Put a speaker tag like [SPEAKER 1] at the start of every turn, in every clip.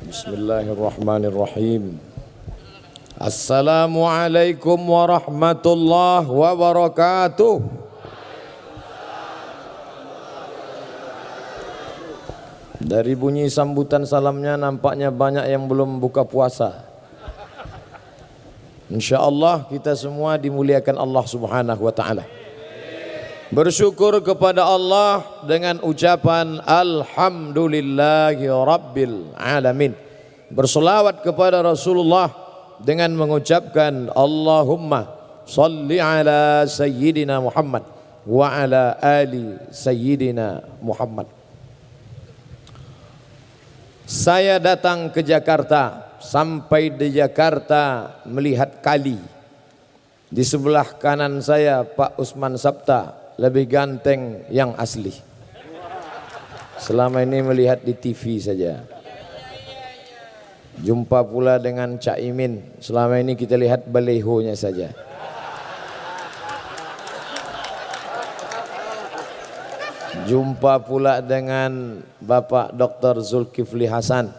[SPEAKER 1] Bismillahirrahmanirrahim. Assalamualaikum warahmatullahi wabarakatuh. Dari bunyi sambutan salamnya nampaknya banyak yang belum buka puasa. InsyaAllah kita semua dimuliakan Allah subhanahu wa ta'ala. Bersyukur kepada Allah dengan ucapan Alhamdulillahi Rabbil Alamin. Berselawat kepada Rasulullah dengan mengucapkan Allahumma salli ala Sayyidina Muhammad wa ala ali Sayyidina Muhammad. Saya datang ke Jakarta, sampai di Jakarta melihat kali. Di sebelah kanan saya Pak Usman Sabta, lebih ganteng yang asli. Selama ini melihat di TV saja. Jumpa pula dengan Cak Imin, selama ini kita lihat balehonya saja. Jumpa pula dengan Bapak Dr. Zulkifli Hasan.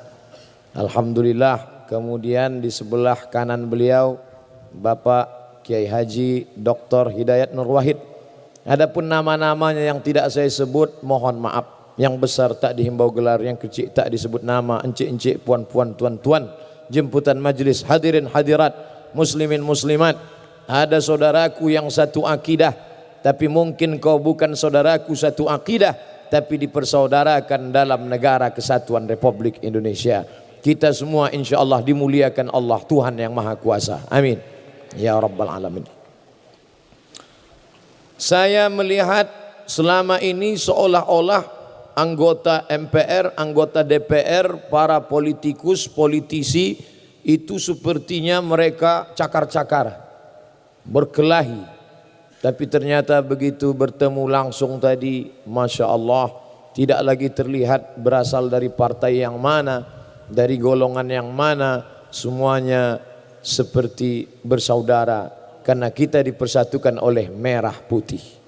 [SPEAKER 1] Alhamdulillah. Kemudian di sebelah kanan beliau Bapak Kiai Haji Dr. Hidayat Nur Wahid. Adapun nama-namanya yang tidak saya sebut mohon maaf. Yang besar tak dihimbau gelar, yang kecil tak disebut nama. Encik-encik, puan-puan, tuan-tuan, jemputan majlis, hadirin hadirat, muslimin muslimat. Ada saudaraku yang satu akidah, tapi mungkin kau bukan saudaraku satu akidah, tapi dipersaudarakan dalam negara kesatuan Republik Indonesia. Kita semua insyaAllah dimuliakan Allah Tuhan yang Maha Kuasa. Amin ya Rabbal Alamin. Saya melihat selama ini seolah-olah anggota MPR, anggota DPR, para politikus, politisi itu sepertinya mereka cakar-cakar, berkelahi. Tapi ternyata begitu bertemu langsung tadi, Masya Allah, tidak lagi terlihat berasal dari partai yang mana, dari golongan yang mana, semuanya seperti bersaudara. Karena kita dipersatukan oleh merah putih.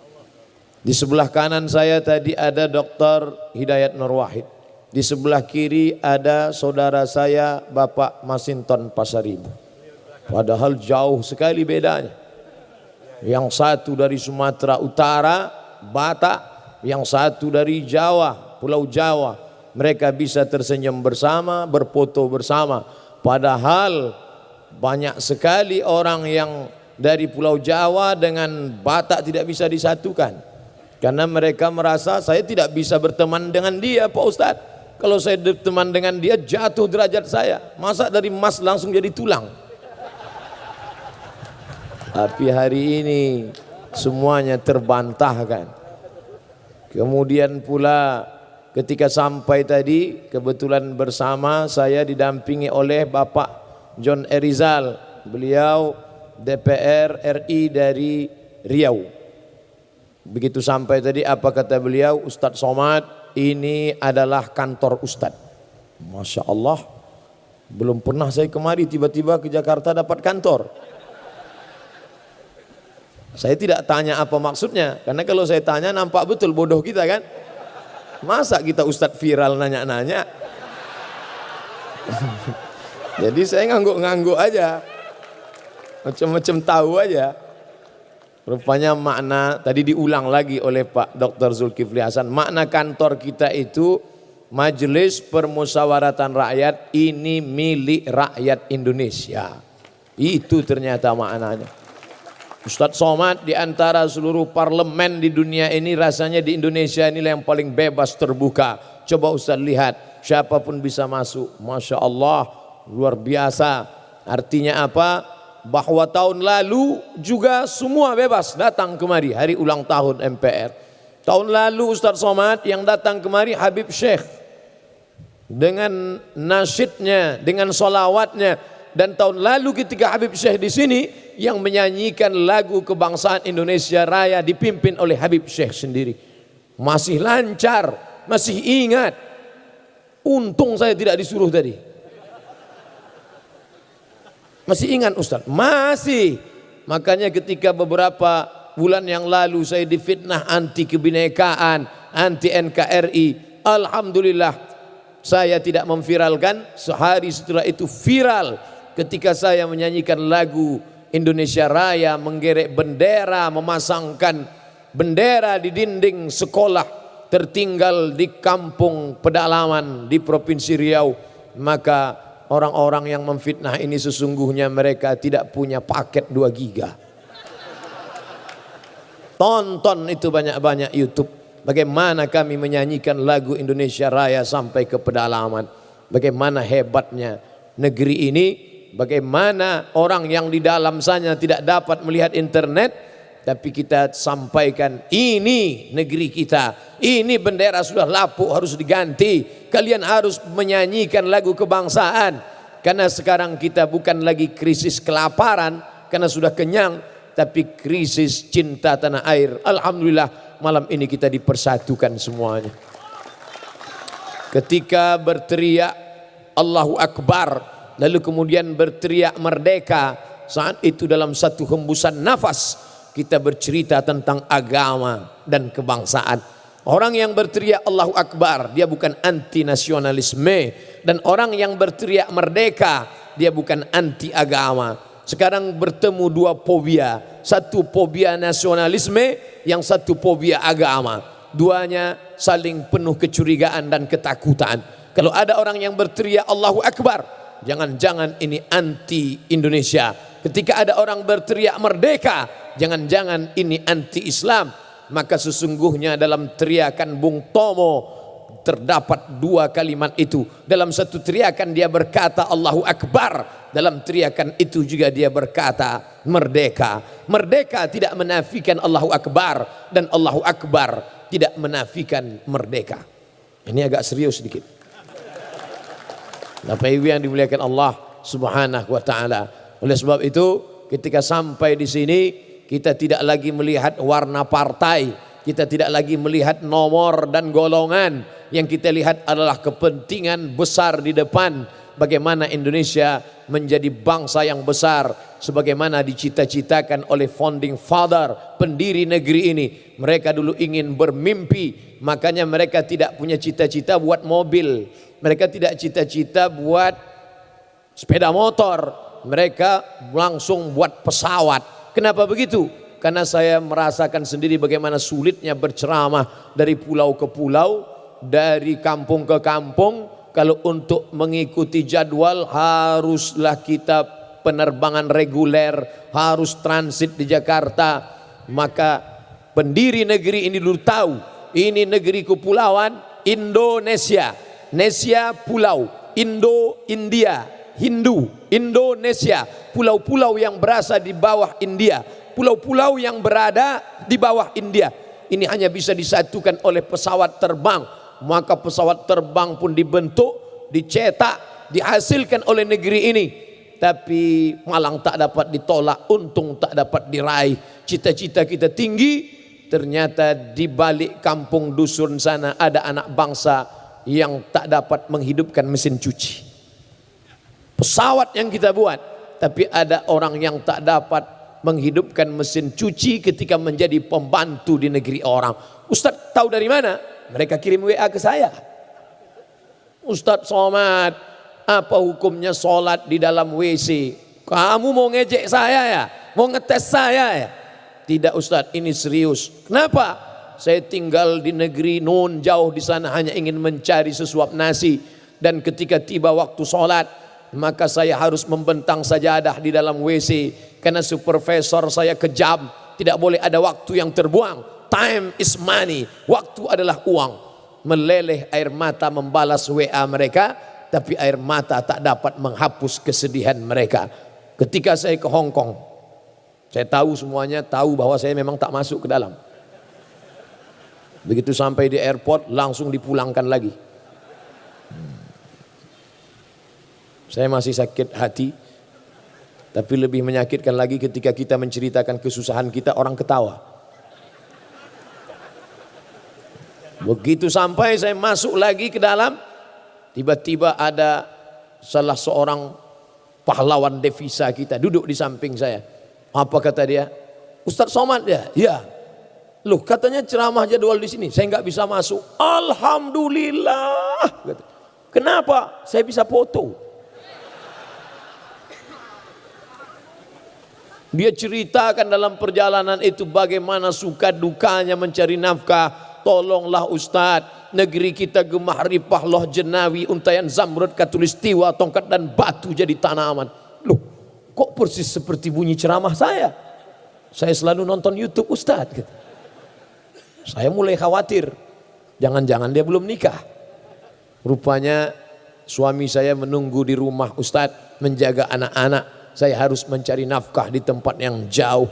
[SPEAKER 1] Di sebelah kanan saya tadi ada Dr. Hidayat Nur Wahid. Di sebelah kiri ada saudara saya Bapak Masinton Pasaribu. Padahal jauh sekali bedanya. Yang satu dari Sumatera Utara, Batak. Yang satu dari Jawa, Pulau Jawa. Mereka bisa tersenyum bersama, berfoto bersama. Padahal banyak sekali orang yang dari Pulau Jawa dengan Batak tidak bisa disatukan. Karena mereka merasa saya tidak bisa berteman dengan dia Pak Ustadz. Kalau saya berteman dengan dia jatuh derajat saya. Masa dari emas langsung jadi tulang. Tapi hari ini semuanya terbantahkan. Kemudian pula ketika sampai tadi kebetulan bersama saya didampingi oleh Bapak John Erizal. Beliau DPR RI dari Riau. Begitu sampai tadi apa kata beliau? Ustadz Somad, ini adalah kantor Ustadz. Masya Allah, belum pernah saya kemari, tiba-tiba ke Jakarta dapat kantor. Saya tidak tanya apa maksudnya, karena kalau saya tanya nampak betul bodoh kita kan. Masa kita Ustadz viral nanya-nanya. Jadi saya ngangguk-ngangguk aja, macam-macam tahu aja. Rupanya makna tadi diulang lagi oleh Pak Dr. Zulkifli Hasan. Makna kantor kita itu Majelis Permusyawaratan Rakyat, ini milik rakyat Indonesia. Itu ternyata maknanya. Ustadz Somad di antara seluruh parlemen di dunia ini rasanya di Indonesia inilah yang paling bebas terbuka. Coba Ustadz lihat, siapapun bisa masuk. Masya Allah, luar biasa. Artinya apa? Bahwa tahun lalu juga semua bebas datang kemari hari ulang tahun MPR. Tahun lalu Ustadz Somad yang datang kemari Habib Syekh dengan nasyidnya, dengan solawatnya. Dan tahun lalu ketika Habib Syekh di sini yang menyanyikan lagu kebangsaan Indonesia Raya dipimpin oleh Habib Syekh sendiri. Masih lancar, masih ingat. Untung saya tidak disuruh tadi. Masih ingat Ustaz? Masih. Makanya ketika beberapa bulan yang lalu saya difitnah anti kebinekaan, anti NKRI, alhamdulillah Saya tidak memviralkan, sehari setelah itu viral ketika saya menyanyikan lagu Indonesia Raya, menggerek bendera, memasangkan bendera di dinding sekolah tertinggal di kampung pedalaman di Provinsi Riau. Maka orang-orang yang memfitnah ini sesungguhnya mereka tidak punya paket 2 giga. Tonton itu banyak-banyak YouTube. Bagaimana kami menyanyikan lagu Indonesia Raya sampai ke pedalaman. Bagaimana hebatnya negeri ini. Bagaimana orang yang di dalam sana tidak dapat melihat internet. Tapi kita sampaikan, ini negeri kita. Ini bendera sudah lapuk, harus diganti. Kalian harus menyanyikan lagu kebangsaan. Karena sekarang kita bukan lagi krisis kelaparan, karena sudah kenyang. Tapi krisis cinta tanah air. Alhamdulillah malam ini kita dipersatukan semuanya. Ketika berteriak Allahu Akbar, lalu kemudian berteriak merdeka, saat itu dalam satu hembusan nafas kita bercerita tentang agama dan kebangsaan. Orang yang berteriak Allahu Akbar, dia bukan anti nasionalisme, dan orang yang berteriak merdeka, dia bukan anti agama. Sekarang bertemu 2 fobia, satu fobia nasionalisme, yang satu fobia agama. Duanya saling penuh kecurigaan dan ketakutan. Kalau ada orang yang berteriak Allahu Akbar, jangan-jangan ini anti Indonesia. Ketika ada orang berteriak merdeka, jangan-jangan ini anti Islam. Maka sesungguhnya dalam teriakan Bung Tomo terdapat 2 kalimat itu. Dalam satu teriakan dia berkata Allahu Akbar, dalam teriakan itu juga dia berkata merdeka. Merdeka tidak menafikan Allahu Akbar, dan Allahu Akbar tidak menafikan merdeka. Ini agak serius sedikit. Bapak Ibu yang dimuliakan Allah Subhanahu wa taala. Oleh sebab itu, ketika sampai di sini, kita tidak lagi melihat warna partai, kita tidak lagi melihat nomor dan golongan. Yang kita lihat adalah kepentingan besar di depan. Bagaimana Indonesia menjadi bangsa yang besar sebagaimana dicita-citakan oleh founding father, pendiri negeri ini. Mereka dulu ingin bermimpi, makanya mereka tidak punya cita-cita buat mobil, mereka tidak cita-cita buat sepeda motor, mereka langsung buat pesawat. Kenapa begitu? Karena saya merasakan sendiri bagaimana sulitnya berceramah dari pulau ke pulau, dari kampung ke kampung. Kalau untuk mengikuti jadwal haruslah kita penerbangan reguler, harus transit di Jakarta. Maka pendiri negeri ini dulu tahu, ini negeri kepulauan Indonesia. Nesia pulau, Indo, India, Hindu, Indonesia. Pulau-pulau yang berasa di bawah India, pulau-pulau yang berada di bawah India. Ini hanya bisa disatukan oleh pesawat terbang. Maka pesawat terbang pun dibentuk, dicetak, dihasilkan oleh negeri ini. Tapi malang tak dapat ditolak, untung tak dapat diraih. Cita-cita kita tinggi, ternyata di balik kampung dusun sana ada anak bangsa yang tak dapat menghidupkan mesin cuci. Pesawat yang kita buat, tapi ada orang yang tak dapat menghidupkan mesin cuci ketika menjadi pembantu di negeri orang. Ustaz tahu dari mana? Mereka kirim WA ke saya. Ustaz Somad, apa hukumnya sholat di dalam WC? Kamu mau ngejek saya ya? Mau ngetes saya ya? Tidak Ustaz, ini serius. Kenapa? Saya tinggal di negeri nun jauh di sana, hanya ingin mencari sesuap nasi. Dan ketika tiba waktu sholat, maka saya harus membentang sajadah di dalam WC. Karena supervisor saya kejam, tidak boleh ada waktu yang terbuang. Time is money, waktu adalah uang. Meleleh air mata membalas WA mereka, tapi air mata tak dapat menghapus kesedihan mereka. Ketika saya ke Hong Kong, saya tahu semuanya, tahu bahwa saya memang tak masuk ke dalam. Begitu sampai di airport langsung dipulangkan lagi. Saya masih sakit hati, tapi lebih menyakitkan lagi ketika kita menceritakan kesusahan kita, orang ketawa. Begitu sampai saya masuk lagi ke dalam, tiba-tiba ada salah seorang pahlawan devisa kita duduk di samping saya. Apa kata dia? Ustaz Somad ya? Ya. Loh katanya ceramah jadwal di sini, saya nggak bisa masuk. Alhamdulillah. Kenapa? Saya bisa foto. Dia ceritakan dalam perjalanan itu bagaimana suka dukanya mencari nafkah. Tolonglah Ustadz, negeri kita gemah ripah loh jenawi, untayan zamrud, katulistiwa, tongkat dan batu jadi tanaman. Loh, kok persis seperti bunyi ceramah saya? Saya selalu nonton YouTube Ustadz. Saya mulai khawatir, jangan-jangan dia belum nikah. Rupanya suami saya menunggu di rumah Ustadz, menjaga anak-anak. Saya harus mencari nafkah di tempat yang jauh.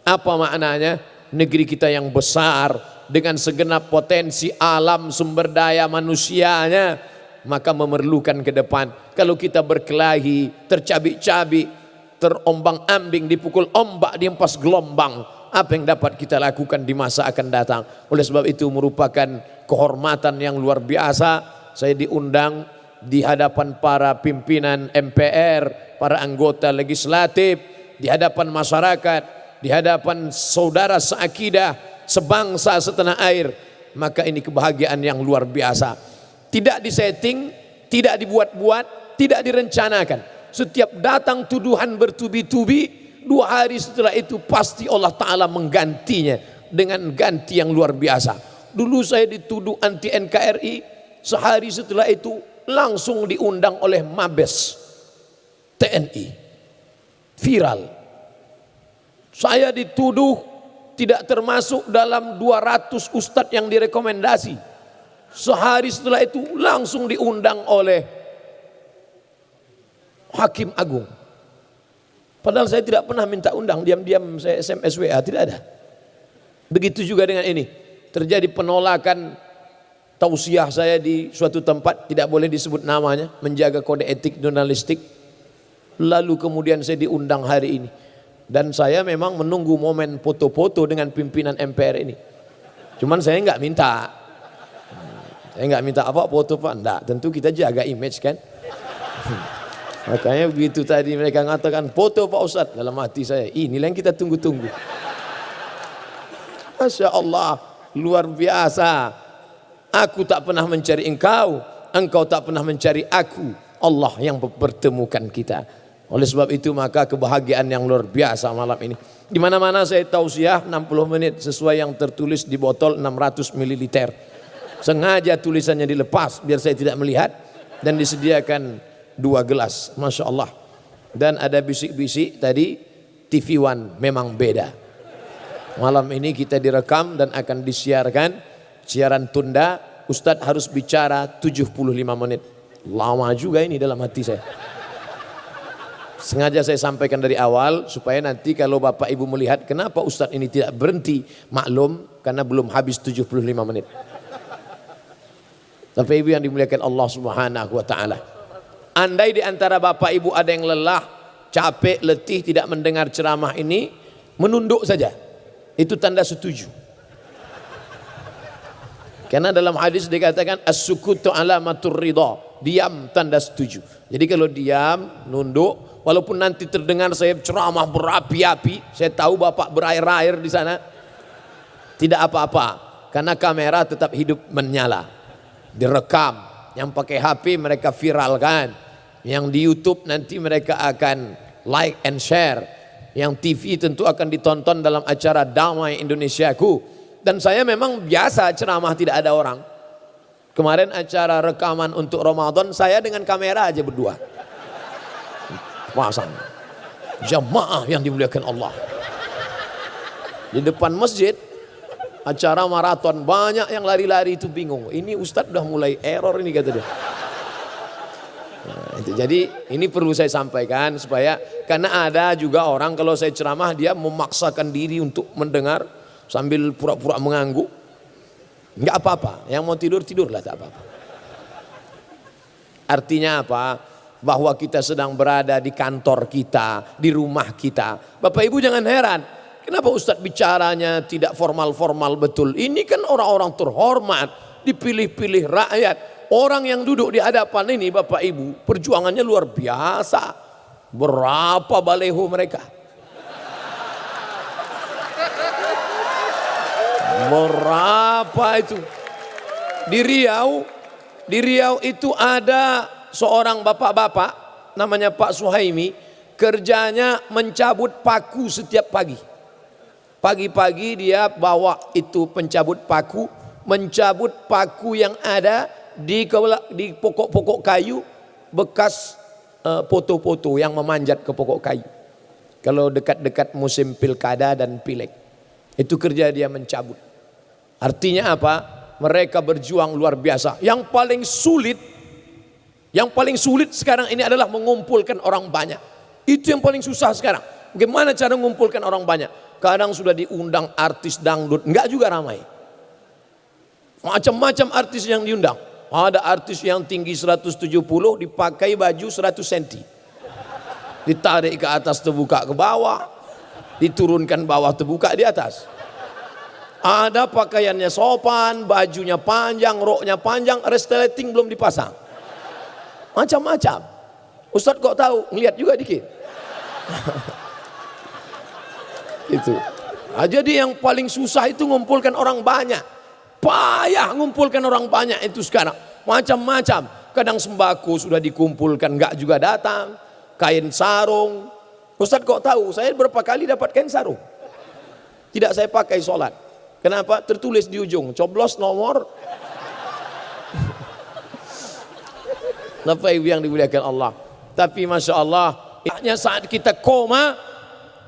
[SPEAKER 1] Apa maknanya? Negeri kita yang besar dengan segenap potensi alam sumber daya manusianya, maka memerlukan ke depan. Kalau kita berkelahi, tercabik-cabik, terombang-ambing, dipukul ombak, dihempas gelombang, apa yang dapat kita lakukan di masa akan datang? Oleh sebab itu merupakan kehormatan yang luar biasa. Saya diundang di hadapan para pimpinan MPR, para anggota legislatif, di hadapan masyarakat, di hadapan saudara seakidah, sebangsa setanah air. Maka ini kebahagiaan yang luar biasa. Tidak disetting, tidak dibuat-buat, tidak direncanakan. Setiap datang tuduhan bertubi-tubi, 2 hari setelah itu pasti Allah Ta'ala menggantinya dengan ganti yang luar biasa. Dulu saya dituduh anti NKRI, sehari setelah itu langsung diundang oleh Mabes TNI, viral. Saya dituduh tidak termasuk dalam 200 ustadz yang direkomendasi. Sehari setelah itu langsung diundang oleh Hakim Agung. Padahal saya tidak pernah minta undang, diam-diam saya SMS WA, tidak ada. Begitu juga dengan ini, terjadi penolakan tausiah saya di suatu tempat, tidak boleh disebut namanya, menjaga kode etik jurnalistik. Lalu kemudian saya diundang hari ini, dan saya memang menunggu momen foto-foto dengan pimpinan MPR ini. Cuman saya nggak minta, apa foto Pak, enggak. Tentu kita jaga image kan. Makanya begitu tadi mereka mengatakan foto Pak Ustadz, dalam hati saya, inilah yang kita tunggu-tunggu. Masya Allah, luar biasa. Aku tak pernah mencari engkau, engkau tak pernah mencari aku. Allah yang mempertemukan kita. Oleh sebab itu maka kebahagiaan yang luar biasa malam ini. Di mana-mana saya tausiah 60 menit sesuai yang tertulis di botol 600 ml. Sengaja tulisannya dilepas biar saya tidak melihat, dan disediakan 2 gelas. Masya Allah. Dan ada bisik-bisik tadi, TV One memang beda. Malam ini kita direkam dan akan disiarkan siaran tunda. Ustadz harus bicara 75 menit. Lama juga ini dalam hati saya. Sengaja saya sampaikan dari awal supaya nanti kalau Bapak Ibu melihat kenapa Ustadz ini tidak berhenti, maklum karena belum habis 75 menit. Bapak Ibu yang dimuliakan Allah Subhanahu wa taala. Andai di antara Bapak Ibu ada yang lelah, capek, letih tidak mendengar ceramah ini, menunduk saja. Itu tanda setuju. Karena dalam hadis dikatakan as-sukutu alamatur ridha, diam tanda setuju. Jadi kalau diam, nunduk, walaupun nanti terdengar saya ceramah berapi-api, saya tahu Bapak berair-air di sana, tidak apa-apa, karena kamera tetap hidup menyala, direkam. Yang pakai HP mereka viralkan, yang di YouTube nanti mereka akan like and share, yang TV tentu akan ditonton dalam acara Damai Indonesiaku. Dan saya memang biasa ceramah tidak ada orang. Kemarin acara rekaman untuk Ramadan, saya dengan kamera aja berdua pasang, jamaah yang dimuliakan Allah di depan masjid. Acara maraton, banyak yang lari-lari itu bingung, ini Ustadz udah mulai error ini kata dia. Nah, itu. Jadi ini perlu saya sampaikan supaya, karena ada juga orang kalau saya ceramah dia memaksakan diri untuk mendengar sambil pura-pura mengangguk. Enggak apa-apa, yang mau tidur tidurlah, tak apa-apa. Artinya apa? Bahwa kita sedang berada di kantor kita, di rumah kita. Bapak Ibu jangan heran, kenapa Ustadz bicaranya tidak formal-formal betul? Ini kan orang-orang terhormat, dipilih-pilih rakyat. Orang yang duduk di hadapan ini Bapak Ibu, perjuangannya luar biasa. Berapa baleho mereka? Berapa itu? Di Riau Di Riau itu ada seorang bapak-bapak namanya Pak Suhaimi, kerjanya mencabut paku setiap pagi. Pagi-pagi dia bawa itu pencabut paku, mencabut paku yang ada di pokok-pokok kayu bekas foto-foto yang memanjat ke pokok kayu. Kalau dekat-dekat musim pilkada dan pileg, itu kerja dia mencabut. Artinya apa? Mereka berjuang luar biasa. Yang paling sulit sekarang ini adalah mengumpulkan orang banyak. Itu yang paling susah sekarang. Bagaimana cara mengumpulkan orang banyak? Kadang sudah diundang artis dangdut, enggak juga ramai. Macam-macam artis yang diundang. Ada artis yang tinggi 170 dipakai baju 100 cm. Ditarik ke atas terbuka ke bawah, diturunkan bawah terbuka di atas. Ada pakaiannya sopan, bajunya panjang, roknya panjang, resleting belum dipasang. Macam-macam. Ustadz kok tahu? Ngeliat juga dikit. Itu. Nah, jadi yang paling susah itu ngumpulkan orang banyak. Payah ngumpulkan orang banyak itu sekarang. Macam-macam. Kadang sembako sudah dikumpulkan, enggak juga datang. Kain sarung. Ustadz kok tahu? Saya berapa kali dapat kain sarung. Tidak saya pakai sholat. Kenapa? Tertulis di ujung, coblos nomor. Bapak Ibu yang dimuliakan Allah. Tapi Masya Allah, hanya saat kita koma,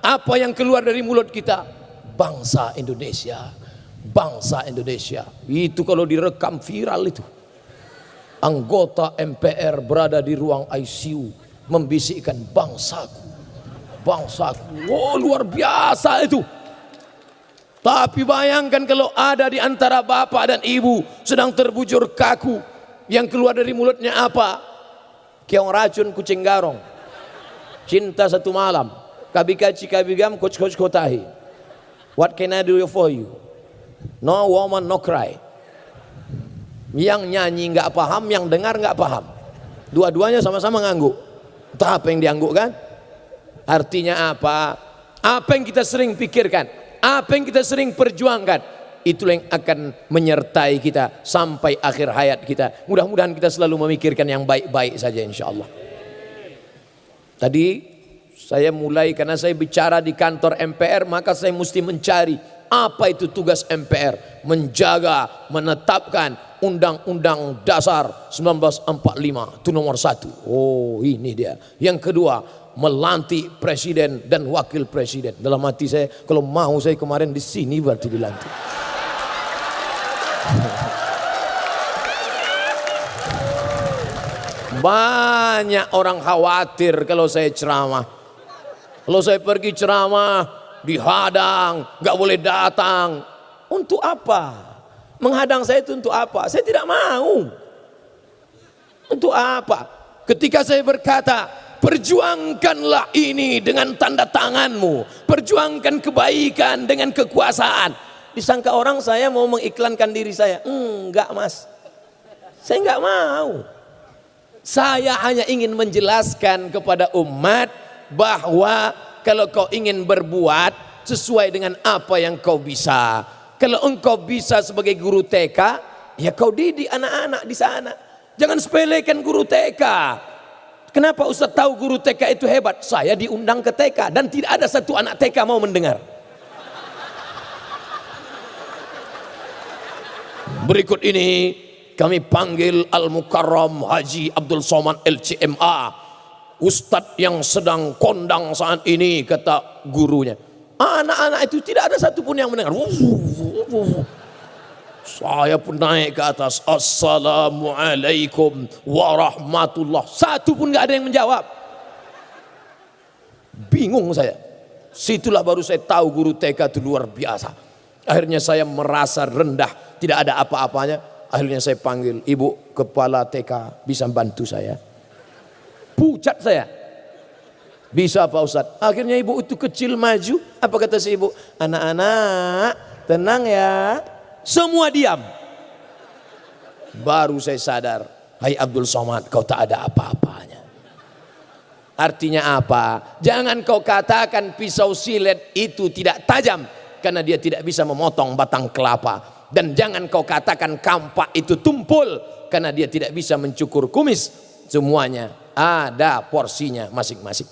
[SPEAKER 1] apa yang keluar dari mulut kita? Bangsa Indonesia. Bangsa Indonesia. Itu kalau direkam viral itu. Anggota MPR berada di ruang ICU membisikkan bangsaku. Bangsaku. Oh, luar biasa itu. Tapi bayangkan kalau ada di antara bapak dan ibu sedang terbujur kaku, yang keluar dari mulutnya apa? Keong racun kucing garong. Cinta satu malam. Kabikaci kabigam coach kotahi. What can I do for you? No woman no cry. Yang nyanyi nggak paham, yang dengar nggak paham. Dua-duanya sama-sama ngangguk. Entah apa yang diangguk kan? Artinya apa? Apa yang kita sering pikirkan? Apa yang kita sering perjuangkan, itulah yang akan menyertai kita sampai akhir hayat kita. Mudah-mudahan kita selalu memikirkan yang baik-baik saja insya Allah. Tadi saya mulai karena saya bicara di kantor MPR, maka saya mesti mencari apa itu tugas MPR. Menjaga, menetapkan Undang-Undang Dasar 1945, itu nomor 1. Oh, ini dia. Yang kedua, melantik presiden dan wakil presiden. Dalam hati saya, kalau mau saya kemarin di sini berarti dilantik. Banyak orang khawatir kalau saya ceramah. Kalau saya pergi ceramah dihadang, nggak boleh datang. Untuk apa? Menghadang saya itu untuk apa? Saya tidak mau. Untuk apa? Ketika saya berkata, perjuangkanlah ini dengan tanda tanganmu, perjuangkan kebaikan dengan kekuasaan, disangka orang saya mau mengiklankan diri saya. Enggak mas, saya enggak mau. Saya hanya ingin menjelaskan kepada umat bahwa kalau kau ingin berbuat sesuai dengan apa yang kau bisa. Kalau engkau bisa sebagai guru TK, ya kau didik anak-anak di sana. Jangan sepelekan guru TK. Kenapa Ustaz tahu guru TK itu hebat? Saya diundang ke TK dan tidak ada satu anak TK mau mendengar. Berikut ini kami panggil Al-Mukarram Haji Abdul Somad LCMA, Ustadz yang sedang kondang saat ini, kata gurunya. Anak-anak itu tidak ada satupun yang mendengar. Saya pun naik ke atas, Assalamualaikum warahmatullah. Satu pun gak ada yang menjawab. Bingung saya. Situlah baru saya tahu guru TK itu luar biasa. Akhirnya saya merasa rendah, tidak ada apa-apanya. Akhirnya saya panggil, Ibu kepala TK, bisa bantu saya? Pucat saya. Bisa Pak Ustadz. Akhirnya ibu itu kecil maju. Apa kata si ibu? Anak-anak tenang ya. Semua diam. Baru saya sadar, hai Abdul Somad, kau tak ada apa-apanya. Artinya apa? Jangan kau katakan pisau silet itu tidak tajam karena dia tidak bisa memotong batang kelapa. Dan jangan kau katakan kampak itu tumpul, karena dia tidak bisa mencukur kumis. Semuanya ada porsinya masing-masing.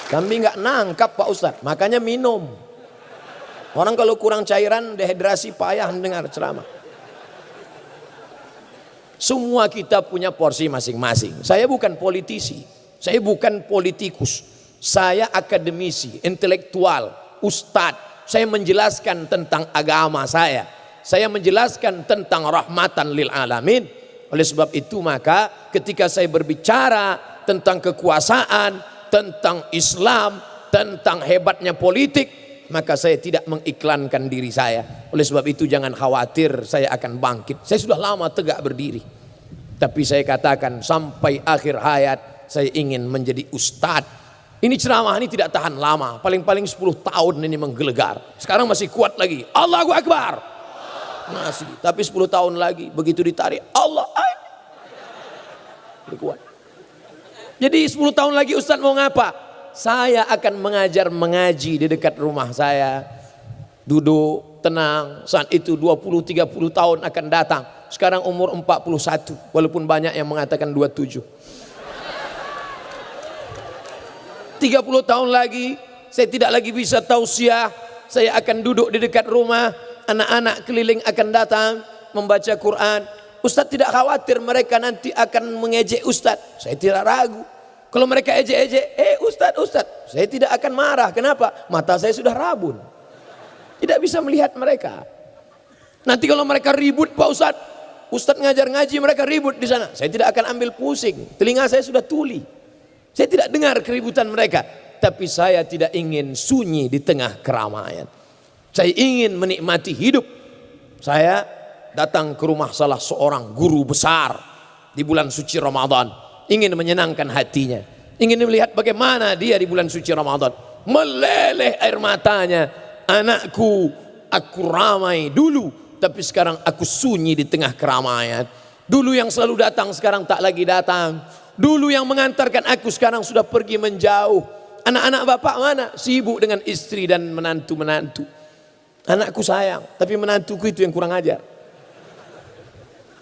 [SPEAKER 1] Kami nggak nangkap Pak Ustadz, makanya minum. Orang kalau kurang cairan, dehidrasi, payah mendengar ceramah. Semua kita punya porsi masing-masing. Saya bukan politisi, saya bukan politikus, saya akademisi, intelektual, ustadz. Saya menjelaskan tentang agama saya menjelaskan tentang rahmatan lil alamin. Oleh sebab itu maka ketika saya berbicara tentang kekuasaan, tentang Islam, tentang hebatnya politik, maka saya tidak mengiklankan diri saya. Oleh sebab itu jangan khawatir saya akan bangkit. Saya sudah lama tegak berdiri, tapi saya katakan sampai akhir hayat saya ingin menjadi ustadz. Ini ceramah ini tidak tahan lama, paling-paling 10 tahun ini menggelegar. Sekarang masih kuat lagi, Allahu Akbar masih, tapi 10 tahun lagi begitu ditarik Allah lebih kuat. Jadi 10 tahun lagi Ustadz mau ngapa? Saya akan mengajar mengaji di dekat rumah saya, duduk tenang. Saat itu 20-30 tahun akan datang. Sekarang umur 41, walaupun banyak yang mengatakan 27. 30 tahun lagi saya tidak lagi bisa tausiah, saya akan duduk di dekat rumah, anak-anak keliling akan datang membaca Quran. Ustadz tidak khawatir mereka nanti akan mengejek Ustadz? Saya tidak ragu. Kalau mereka ejek-ejek, Ustadz, saya tidak akan marah. Kenapa? Mata saya sudah rabun, tidak bisa melihat mereka. Nanti kalau mereka ribut Pak Ustadz ngajar ngaji mereka ribut di sana, saya tidak akan ambil pusing. Telinga saya sudah tuli, saya tidak dengar keributan mereka. Tapi saya tidak ingin sunyi di tengah keramaian. Saya ingin menikmati hidup. Saya datang ke rumah salah seorang guru besar di bulan suci Ramadan, ingin menyenangkan hatinya, ingin melihat bagaimana dia di bulan suci Ramadan. Meleleh air matanya, anakku, aku ramai dulu, tapi sekarang aku sunyi di tengah keramaian. Dulu yang selalu datang sekarang tak lagi datang. Dulu yang mengantarkan aku sekarang sudah pergi menjauh. Anak-anak bapak mana? Sibuk dengan istri dan menantu-menantu. Anakku sayang, tapi menantuku itu yang kurang ajar.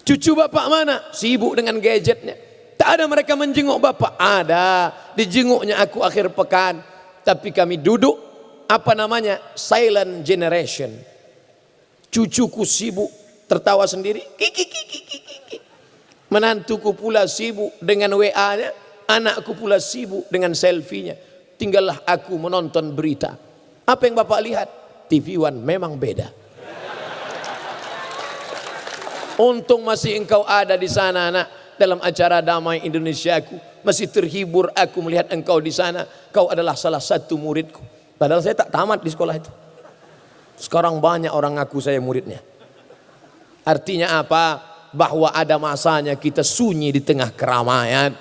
[SPEAKER 1] Cucu bapak mana? Sibuk dengan gadgetnya. Tak ada mereka menjenguk bapak. Ada, dijenguknya aku akhir pekan. Tapi kami duduk, silent generation. Cucuku sibuk tertawa sendiri, kiki. Menantuku pula sibuk dengan WA-nya, anakku pula sibuk dengan selfie-nya. Tinggallah aku menonton berita. Apa yang bapak lihat? TV One memang beda. Untung masih engkau ada di sana, nak, dalam acara Damai Indonesiaku. Masih terhibur aku melihat engkau di sana. Kau adalah salah satu muridku. Padahal saya tak tamat di sekolah itu. Sekarang banyak orang ngaku saya muridnya. Artinya apa? Bahwa ada masanya kita sunyi di tengah keramaian.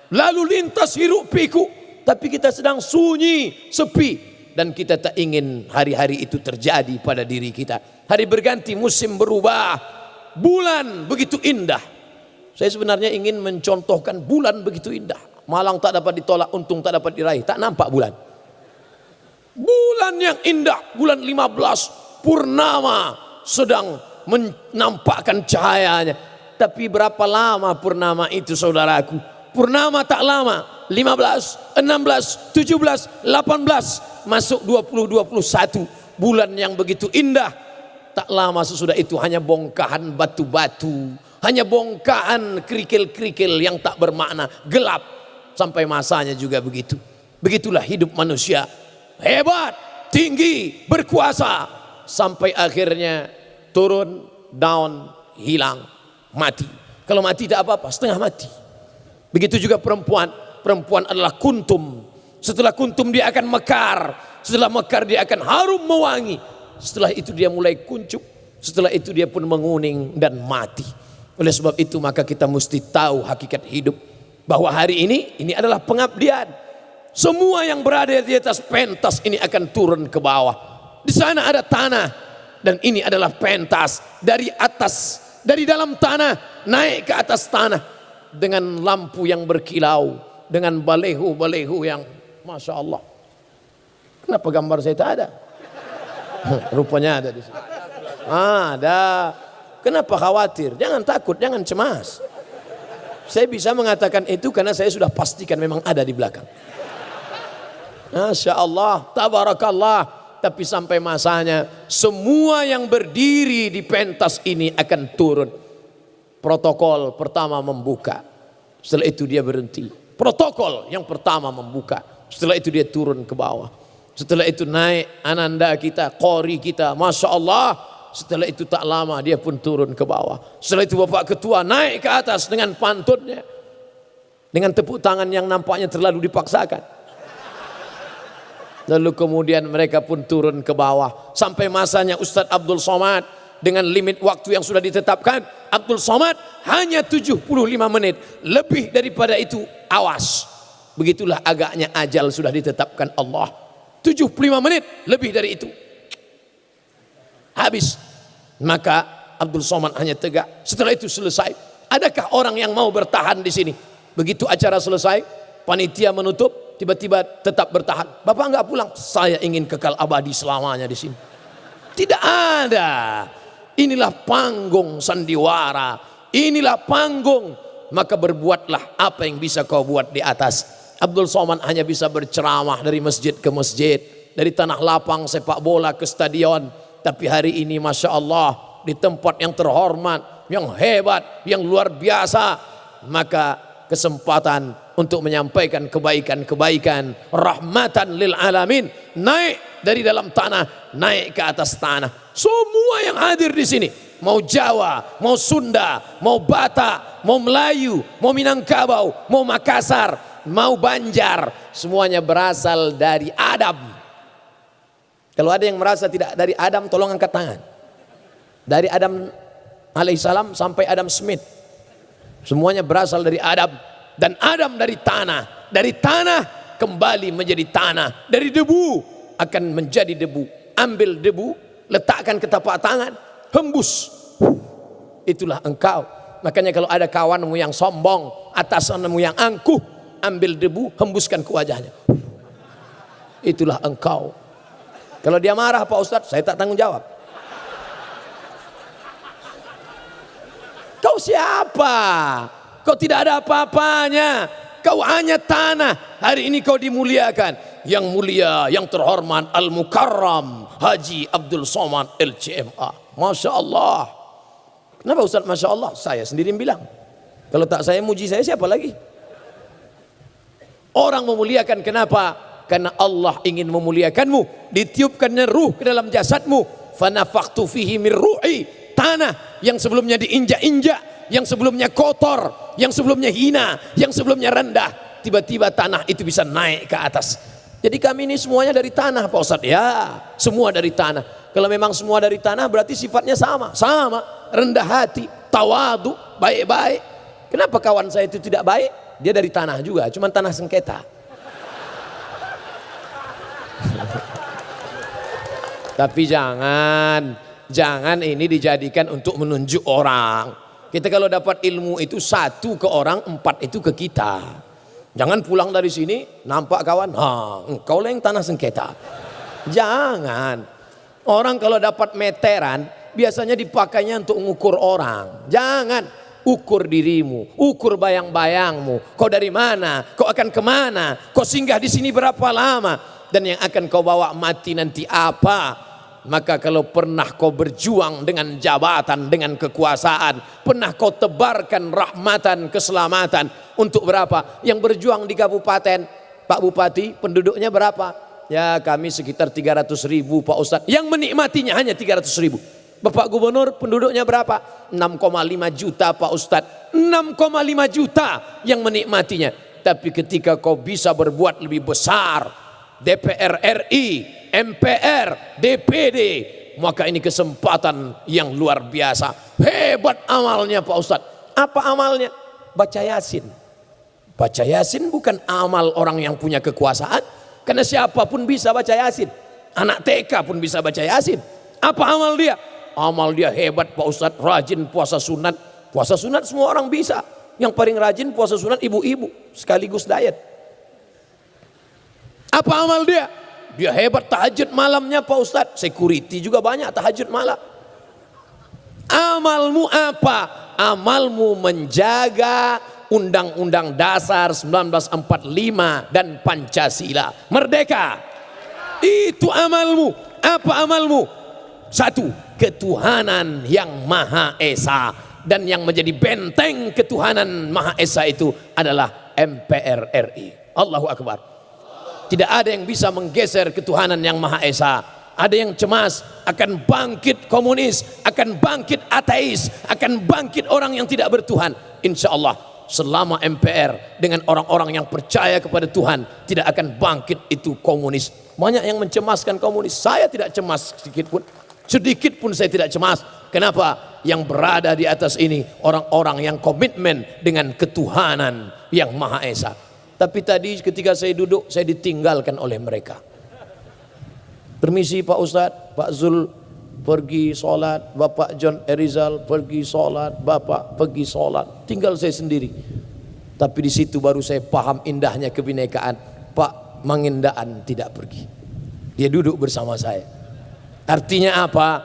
[SPEAKER 1] Lalu lintas hiruk pikuk, tapi kita sedang sunyi, sepi. Dan kita tak ingin hari-hari itu terjadi pada diri kita. Hari berganti, musim berubah, bulan begitu indah. Saya sebenarnya ingin mencontohkan bulan begitu indah. Malang tak dapat ditolak, untung tak dapat diraih. Tak nampak bulan. Bulan yang indah, bulan 15, purnama sedang menampakkan cahayanya. Tapi berapa lama purnama itu saudaraku? Purnama tak lama, 15, 16, 17, 18, masuk 2021, bulan yang begitu indah. Tak lama sesudah itu hanya bongkahan batu-batu, hanya bongkahan kerikil-kerikil yang tak bermakna, gelap. Sampai masanya juga begitu. Begitulah hidup manusia, hebat, tinggi, berkuasa, sampai akhirnya turun, down, hilang, mati. Kalau mati tak apa-apa, setengah mati. Begitu juga perempuan. Perempuan adalah kuntum. Setelah kuntum dia akan mekar. Setelah mekar dia akan harum mewangi. Setelah itu dia mulai kuncup. Setelah itu dia pun menguning dan mati. Oleh sebab itu maka kita mesti tahu hakikat hidup. Bahwa hari ini adalah pengabdian. Semua yang berada di atas pentas ini akan turun ke bawah. Di sana ada tanah. Dan ini adalah pentas. Dari atas, dari dalam tanah naik ke atas tanah. Dengan lampu yang berkilau. Dengan balehu-balehu yang Masya Allah. Kenapa gambar saya tak ada? Rupanya ada di sini. Ada. Kenapa khawatir? Jangan takut, jangan cemas. Saya bisa mengatakan itu karena saya sudah pastikan memang ada di belakang. Masya Allah, tabarakallah. Tapi sampai masanya semua yang berdiri di pentas ini akan turun. Protokol pertama membuka, setelah itu dia berhenti. Protokol yang pertama membuka, setelah itu dia turun ke bawah. Setelah itu naik ananda kita, qori kita, Masya Allah. Setelah itu tak lama dia pun turun ke bawah. Setelah itu Bapak Ketua naik ke atas dengan pantunnya, dengan tepuk tangan yang nampaknya terlalu dipaksakan. Lalu kemudian mereka pun turun ke bawah. Sampai masanya Ustadz Abdul Somad dengan limit waktu yang sudah ditetapkan. Abdul Somad hanya 75 menit. Lebih daripada itu awas. Begitulah agaknya ajal sudah ditetapkan Allah. 75 menit lebih dari itu. Habis. Maka Abdul Somad hanya tegak. Setelah itu selesai. Adakah orang yang mau bertahan di sini? Begitu acara selesai, panitia menutup. Tiba-tiba tetap bertahan. Bapak enggak pulang. Saya ingin kekal abadi selamanya di sini. Tidak ada. Inilah panggung sandiwara. Inilah panggung. Maka berbuatlah apa yang bisa kau buat di atas. Abdul Somad hanya bisa berceramah dari masjid ke masjid. Dari tanah lapang sepak bola ke stadion. Tapi hari ini Masya Allah. Di tempat yang terhormat. Yang hebat. Yang luar biasa. Maka kesempatan untuk menyampaikan kebaikan-kebaikan rahmatan lil alamin, naik dari dalam tanah, naik ke atas tanah. Semua yang hadir di sini, mau Jawa, mau Sunda, mau Batak, mau Melayu, mau Minangkabau, mau Makassar, mau Banjar, semuanya berasal dari Adam. Kalau ada yang merasa tidak dari Adam, tolong angkat tangan. Dari Adam alaihissalam sampai Adam Smith, semuanya berasal dari Adam. Dan Adam dari tanah. Dari tanah kembali menjadi tanah. Dari debu akan menjadi debu. Ambil debu, letakkan ke tapak tangan, hembus. Itulah engkau. Makanya kalau ada kawanmu yang sombong, atasanmu yang angkuh, ambil debu, hembuskan ke wajahnya. Itulah engkau. Kalau dia marah, Pak Ustadz, saya tak tanggung jawab. Kau siapa? Kau tidak ada apa-apanya. Kau hanya tanah. Hari ini kau dimuliakan. Yang mulia, yang terhormat, Al-Mukarram Haji Abdul Somad LCMA. Masya Allah. Kenapa Ustaz Masya Allah? Saya sendiri bilang. Kalau tak saya muji saya, siapa lagi? Orang memuliakan kenapa? Karena Allah ingin memuliakanmu. Ditiupkannya ruh ke dalam jasadmu. Fanafakhtu fihi min ruhi. Tanah yang sebelumnya diinjak-injak, yang sebelumnya kotor, yang sebelumnya hina, yang sebelumnya rendah, tiba-tiba tanah itu bisa naik ke atas. Jadi kami ini semuanya dari tanah, Pak Ustadz. Ya, semua dari tanah. Kalau memang semua dari tanah berarti sifatnya sama. Sama, rendah hati, tawadu, baik-baik. Kenapa kawan saya itu tidak baik? Dia dari tanah juga, cuma tanah sengketa. Tapi jangan ini dijadikan untuk menunjuk orang. Kita kalau dapat ilmu itu 1 ke orang, 4 itu ke kita. Jangan pulang dari sini nampak kawan, engkau lah yang tanah sengketa. Jangan. Orang kalau dapat meteran biasanya dipakainya untuk mengukur orang. Jangan. Ukur dirimu, ukur bayang-bayangmu. Kau dari mana? Kau akan kemana? Kau singgah di sini berapa lama? Dan yang akan kau bawa mati nanti apa? Maka kalau pernah kau berjuang dengan jabatan, dengan kekuasaan, pernah kau tebarkan rahmatan, keselamatan untuk berapa? Yang berjuang di kabupaten, Pak Bupati, penduduknya berapa? Ya kami sekitar 300.000 Pak Ustadz. Yang menikmatinya hanya 300.000. Bapak Gubernur penduduknya berapa? 6,5 juta Pak Ustadz. 6,5 juta yang menikmatinya. Tapi ketika kau bisa berbuat lebih besar, DPR RI, MPR, DPD, maka ini kesempatan yang luar biasa. Hebat amalnya Pak Ustadz. Apa amalnya? Baca Yasin. Baca Yasin bukan amal orang yang punya kekuasaan, karena siapapun bisa baca Yasin. Anak TK pun bisa baca Yasin. Apa amal dia? Amal dia hebat Pak Ustadz, rajin puasa sunat. Puasa sunat semua orang bisa. Yang paling rajin puasa sunat ibu-ibu sekaligus diet. Apa amal dia? Dia hebat tahajud malamnya Pak Ustadz. Security juga banyak tahajud malam. Amalmu apa? Amalmu menjaga Undang-Undang Dasar 1945 dan Pancasila. Merdeka. Itu amalmu. Apa amalmu? Satu, ketuhanan yang Maha Esa. Dan yang menjadi benteng ketuhanan Maha Esa itu adalah MPR RI. Allahu Akbar. Tidak ada yang bisa menggeser ketuhanan yang Maha Esa. Ada yang cemas akan bangkit komunis, akan bangkit ateis, akan bangkit orang yang tidak bertuhan. Insya Allah selama MPR dengan orang-orang yang percaya kepada Tuhan, tidak akan bangkit itu komunis. Banyak yang mencemaskan komunis. Saya tidak cemas sedikit pun saya tidak cemas. Kenapa? Yang berada di atas ini orang-orang yang komitmen dengan ketuhanan yang Maha Esa. Tapi tadi ketika saya duduk, saya ditinggalkan oleh mereka. Permisi Pak Ustadz, Pak Zul pergi sholat, Bapak John Erizal pergi sholat, Bapak pergi sholat, tinggal saya sendiri. Tapi di situ baru saya paham indahnya kebinekaan. Pak Mangindaan tidak pergi, dia duduk bersama saya. Artinya apa?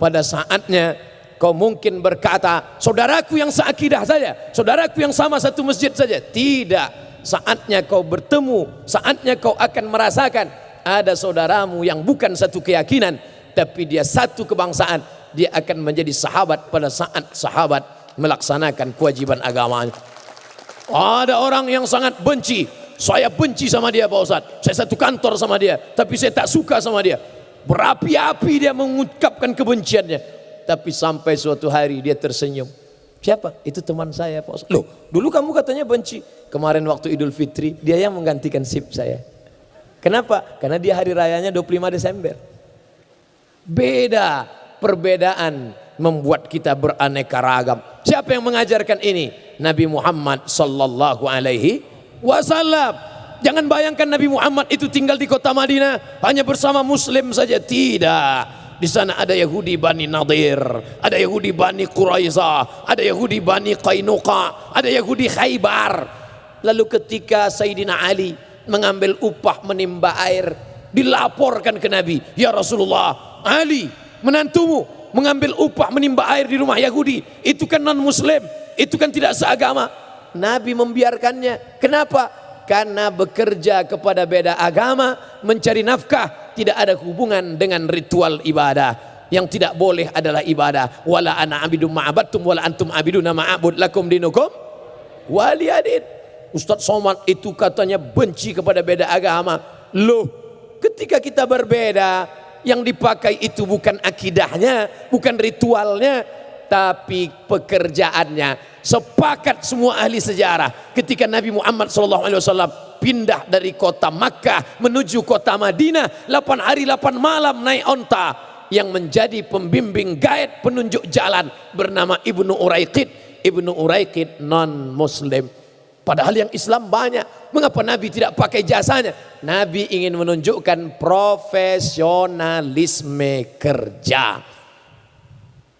[SPEAKER 1] Pada saatnya kau mungkin berkata, saudaraku yang seakidah saja, saudaraku yang sama satu masjid saja. Tidak, saatnya kau bertemu, saatnya kau akan merasakan ada saudaramu yang bukan satu keyakinan, tapi dia satu kebangsaan. Dia akan menjadi sahabat pada saat sahabat melaksanakan kewajiban agamanya. Ada orang yang sangat benci. Saya benci sama dia Pak Ustadz, saya satu kantor sama dia, tapi saya tak suka sama dia. Berapi-api dia mengungkapkan kebenciannya. Tapi sampai suatu hari dia tersenyum. Siapa? Itu teman saya Pak Ustadz. Loh, dulu kamu katanya benci. Kemarin waktu Idul Fitri dia yang menggantikan sip saya. Kenapa? Karena dia hari rayanya 25 Desember. Beda, perbedaan membuat kita beraneka ragam. Siapa yang mengajarkan ini? Nabi Muhammad sallallahu alaihi wasallam. Jangan bayangkan Nabi Muhammad itu tinggal di kota Madinah hanya bersama muslim saja. Tidak. Di sana ada Yahudi Bani Nadir, ada Yahudi Bani Quraizah, ada Yahudi Bani Qainuqa, ada Yahudi Khaybar. Lalu ketika Sayyidina Ali mengambil upah menimba air, dilaporkan ke Nabi, ya Rasulullah, Ali menantumu mengambil upah menimba air di rumah Yahudi, itu kan non muslim, itu kan tidak seagama. Nabi membiarkannya. Kenapa? Karena bekerja kepada beda agama, mencari nafkah tidak ada hubungan dengan ritual ibadah. Yang tidak boleh adalah ibadah. Wala ana abidum ma'abadtum wala antum abiduna ma'abud lakum dinukum waliyadin. Ustadz Somad itu katanya benci kepada beda agama. Loh, ketika kita berbeda, yang dipakai itu bukan akidahnya, bukan ritualnya, tapi pekerjaannya. Sepakat semua ahli sejarah ketika Nabi Muhammad SAW pindah dari kota Makkah menuju kota Madinah, 8 hari 8 malam naik onta. Yang menjadi pembimbing guide penunjuk jalan bernama Ibnu Uraiqid. Ibnu Uraiqid non muslim. Padahal yang Islam banyak. Mengapa Nabi tidak pakai jasanya? Nabi ingin menunjukkan profesionalisme kerja.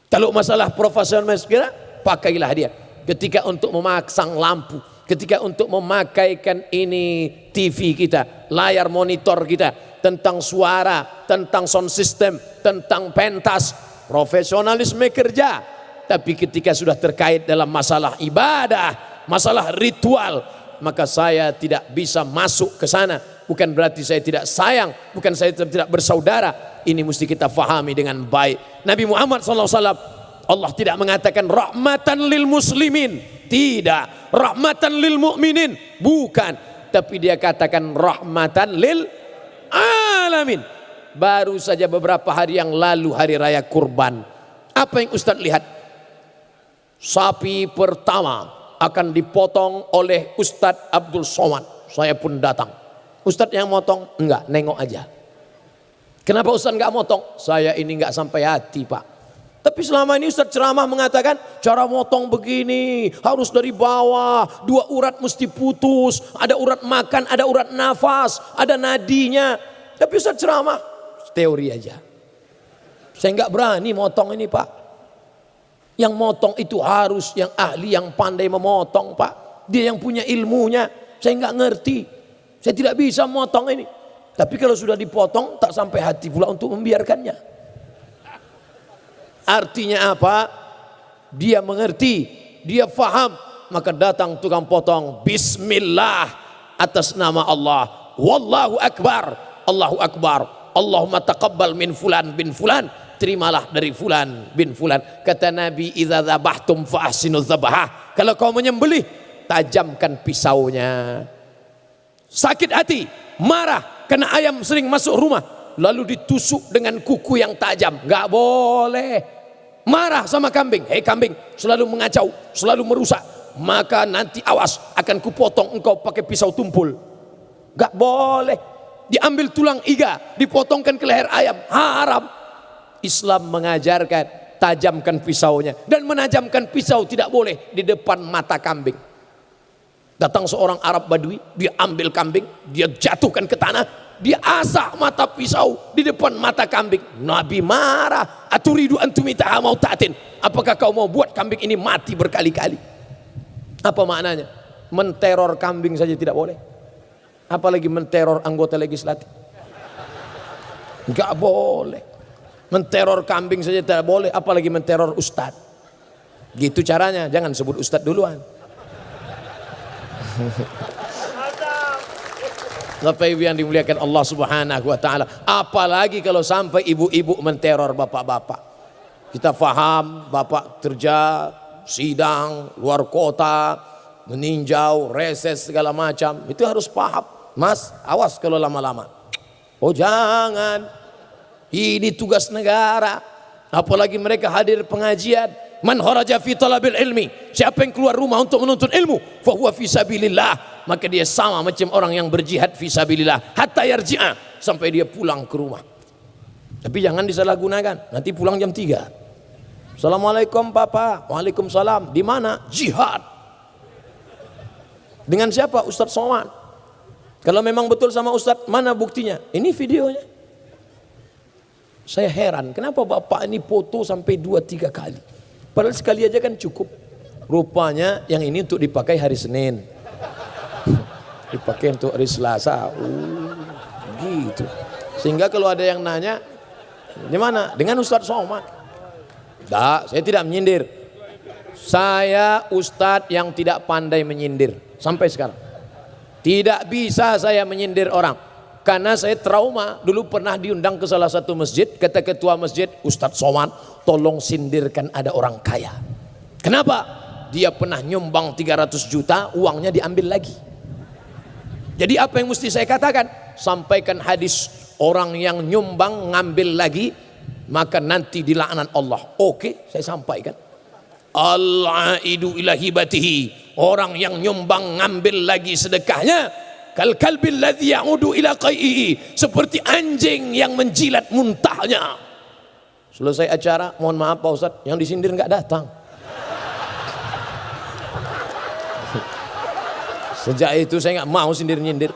[SPEAKER 1] Kalau masalah profesionalisme kerja, pakailah dia. Ketika untuk memasang lampu, ketika untuk memakaikan ini TV kita, layar monitor kita, tentang suara, tentang sound system, tentang pentas, profesionalisme kerja. Tapi ketika sudah terkait dalam masalah ibadah, masalah ritual, maka saya tidak bisa masuk ke sana. Bukan berarti saya tidak sayang, bukan saya tidak bersaudara. Ini mesti kita fahami dengan baik. Nabi Muhammad SAW, Allah tidak mengatakan rahmatan lil muslimin, tidak. Rahmatan lil mu'minin, bukan. Tapi dia katakan rahmatan lil alamin. Baru saja beberapa hari yang lalu hari raya kurban. Apa yang Ustadz lihat? Sapi pertama akan dipotong oleh Ustadz Abdul Somad. Saya pun datang. Ustadz yang motong? Enggak, nengok aja. Kenapa Ustadz enggak motong? Saya ini enggak sampai hati Pak. Tapi selama ini Ustadz ceramah mengatakan cara motong begini, harus dari bawah, 2 urat mesti putus, ada urat makan, ada urat nafas, ada nadinya. Tapi Ustadz ceramah teori aja. Saya enggak berani motong ini Pak. Yang motong itu harus yang ahli, yang pandai memotong Pak. Dia yang punya ilmunya. Saya enggak ngerti. Saya tidak bisa motong ini. Tapi kalau sudah dipotong tak sampai hati pula untuk membiarkannya. Artinya apa? Dia mengerti, dia faham, maka datang tukang potong, bismillah, atas nama Allah, wallahu akbar, Allahu akbar, Allahumma taqabbal min fulan bin fulan, terimalah dari fulan bin fulan. Kata Nabi, idza dzabhtum fa ahsinu dzabhah, kalau kau menyembelih tajamkan pisaunya. Sakit hati, marah karena ayam sering masuk rumah, lalu ditusuk dengan kuku yang tajam, nggak boleh. Marah sama kambing, hei kambing, selalu mengacau, selalu merusak, maka nanti awas akan kupotong engkau pakai pisau tumpul. Nggak boleh. Diambil tulang iga, dipotongkan ke leher ayam, haram. Islam mengajarkan tajamkan pisaunya, dan menajamkan pisau tidak boleh di depan mata kambing. Datang seorang Arab Badui, dia ambil kambing, dia jatuhkan ke tanah, dia asah mata pisau di depan mata kambing. Nabi marah, aturidu antumitaha mautatin, apakah kau mau buat kambing ini mati berkali-kali? Apa maknanya? Menteror kambing saja tidak boleh, apalagi menteror anggota legislatif. Enggak boleh. Menteror kambing saja tidak boleh, apalagi menteror ustadz. Gitu caranya, jangan sebut ustadz duluan. Bapak Ibu yang dimuliakan Allah Subhanahu wa taala, apalagi kalau sampai ibu-ibu menteror bapak-bapak. Kita faham bapak kerja, sidang, luar kota, meninjau, reses segala macam, itu harus paham. Mas, awas kalau lama-lama. Oh jangan, ini tugas negara. Apalagi mereka hadir pengajian. Man kharaja fi talabil ilmi, siapa yang keluar rumah untuk menuntut ilmu, fa huwa fi sabilillah, maka dia sama macam orang yang berjihad fi sabilillah hatta yarji'a, sampai dia pulang ke rumah. Tapi jangan disalahgunakan, nanti pulang jam 3. Assalamualaikum papa. Waalaikumsalam. Di mana? Jihad. Dengan siapa? Ustadz Somad. Kalau memang betul sama Ustadz, mana buktinya? Ini videonya. Saya heran, kenapa bapak ini foto sampai 2-3 kali? Padahal sekali aja kan cukup. Rupanya yang ini untuk dipakai hari Senin, dipakai untuk hari Selasa. Gitu. Sehingga kalau ada yang nanya, di mana? Dengan Ustadz Somad. Saya tidak menyindir. Saya ustadz yang tidak pandai menyindir sampai sekarang. Tidak bisa saya menyindir orang, karena saya trauma. Dulu pernah diundang ke salah satu masjid, kata ketua masjid, Ustadz Somad, tolong sindirkan ada orang kaya. Kenapa? Dia pernah nyumbang 300 juta, uangnya diambil lagi. Jadi apa yang mesti saya katakan? Sampaikan hadis, orang yang nyumbang ngambil lagi, maka nanti dilaknat Allah. Oke, saya sampaikan. Al-aidu ila hibatihi, orang yang nyumbang ngambil lagi sedekahnya, kal kalbil ladzi ya'udu ila qai'ihi, seperti anjing yang menjilat muntahnya. Selesai acara, mohon maaf Pak Ustadz, yang disindir nggak datang. Sejak itu saya nggak mau sindir-nyindir,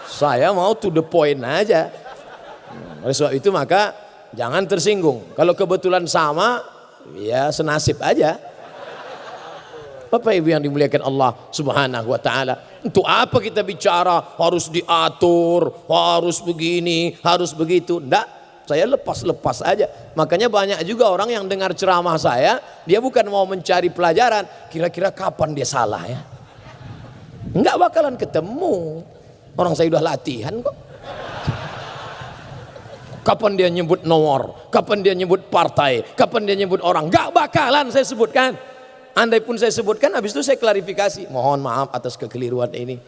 [SPEAKER 1] saya mau to the point aja. Oleh sebab itu maka jangan tersinggung. Kalau kebetulan sama, ya senasib aja. Bapak Ibu yang dimuliakan Allah Subhanahu wa taala, untuk apa kita bicara harus diatur, harus begini, harus begitu? Enggak, saya lepas-lepas aja. Makanya banyak juga orang yang dengar ceramah saya, dia bukan mau mencari pelajaran, kira-kira kapan dia salah ya. Enggak bakalan ketemu. Orang saya udah latihan kok. Kapan dia nyebut nomor, kapan dia nyebut partai, kapan dia nyebut orang, enggak bakalan saya sebutkan. Andai pun saya sebutkan, habis itu saya klarifikasi, mohon maaf atas kekeliruan ini.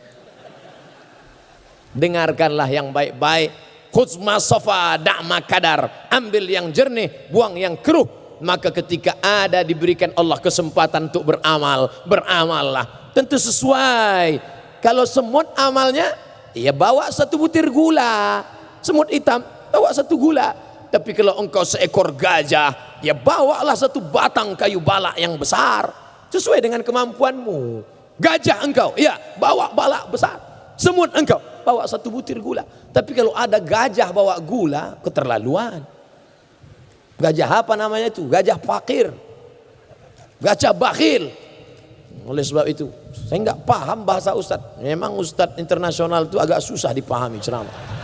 [SPEAKER 1] Dengarkanlah yang baik-baik. Khudz ma safa da'ma kadar, ambil yang jernih, buang yang keruh. Maka ketika ada diberikan Allah kesempatan untuk beramal, beramallah. Tentu sesuai. Kalau semut amalnya, ya bawa 1 butir gula. Semut hitam, bawa 1 gula. Tapi kalau engkau seekor gajah, ya bawalah 1 batang kayu balak yang besar, sesuai dengan kemampuanmu. Gajah engkau, ya bawa balak besar. Semut engkau, bawa 1 butir gula. Tapi kalau ada gajah bawa gula, keterlaluan. Gajah apa namanya itu? Gajah fakir, gajah bakhil. Oleh sebab itu, saya nggak paham bahasa ustadz. Memang ustadz internasional itu agak susah dipahami ceramah.